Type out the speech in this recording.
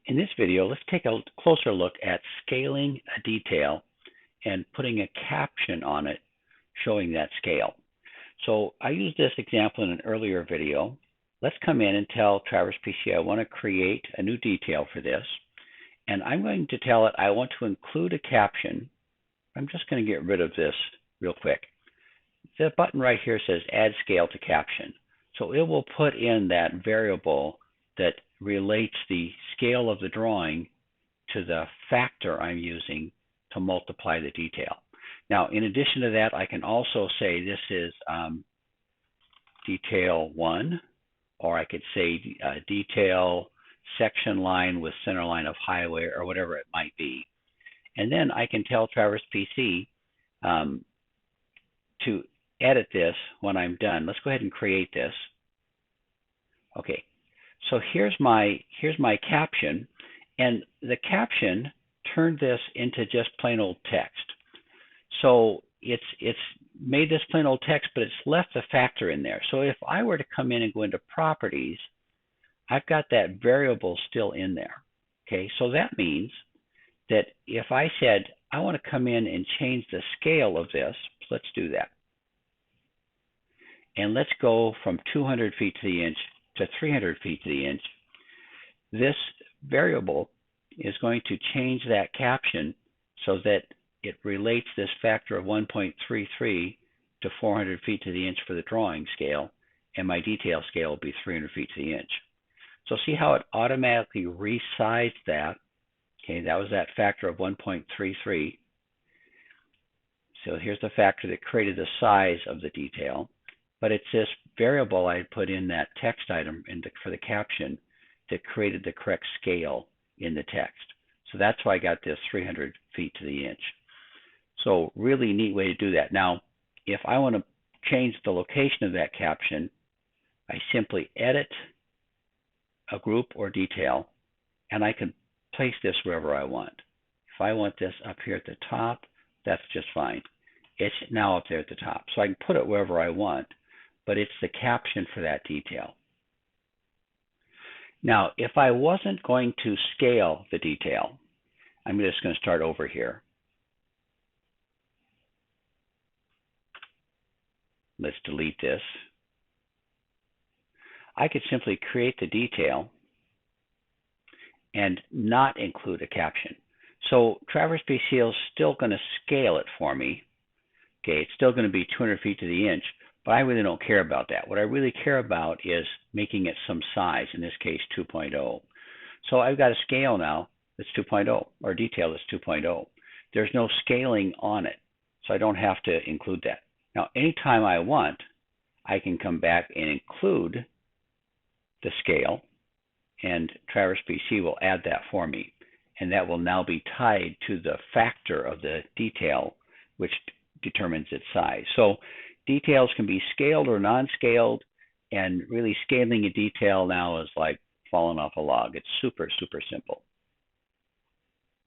In this video, let's take a closer look at scaling a detail and putting a caption on it showing that scale. So I used this example in an earlier video. Let's come in and tell Traverse PC I want to create a new detail for this. And I'm going to tell it I want to include a caption. I'm just going to get rid of this real quick. The button right here says Add Scale to Caption. So it will put in that variable that relates the scale of the drawing to the factor I'm using to multiply the detail. Now, in addition to that, I can also say this is detail 1, or I could say detail section line with center line of highway, or whatever it might be. And then I can tell Traverse PC to edit this when I'm done. Let's go ahead and create this. Okay, so here's my caption, and the caption turned this into just plain old text. So it's made this plain old text, but it's left the factor in there. So if I were to come in and go into properties, I've got that variable still in there. Okay, so that means that if I said I want to come in and change the scale of this, let's do that. And let's go from 200 feet to the inch to 300 feet to the inch. This variable is going to change that caption so that it relates this factor of 1.33 to 400 feet to the inch for the drawing scale, and my detail scale will be 300 feet to the inch. So see how it automatically resized that. Okay, that was that factor of 1.33. So here's the factor that created the size of the detail, but it's this variable I put in that text item for the caption that created the correct scale in the text. So that's why I got this 300 feet to the inch. So really neat way to do that. Now, if I want to change the location of that caption, I simply edit a group or detail, and I can place this wherever I want. If I want this up here at the top, that's just fine. It's now up there at the top. So I can put it wherever I want, but it's the caption for that detail. Now, if I wasn't going to scale the detail, I'm just going to start over here. Let's delete this. I could simply create the detail and not include a caption. So Traverse PC is still going to scale it for me. Okay, it's still going to be 200 feet to the inch, but I really don't care about that. What I really care about is making it some size, in this case 2.0. So I've got a scale now that's 2.0, or detail that's 2.0. There's no scaling on it, so I don't have to include that. Now, anytime I want, I can come back and include the scale, and Traverse PC will add that for me. And that will now be tied to the factor of the detail, which determines its size. So details can be scaled or non-scaled, and really scaling a detail now is like falling off a log. It's super, super simple.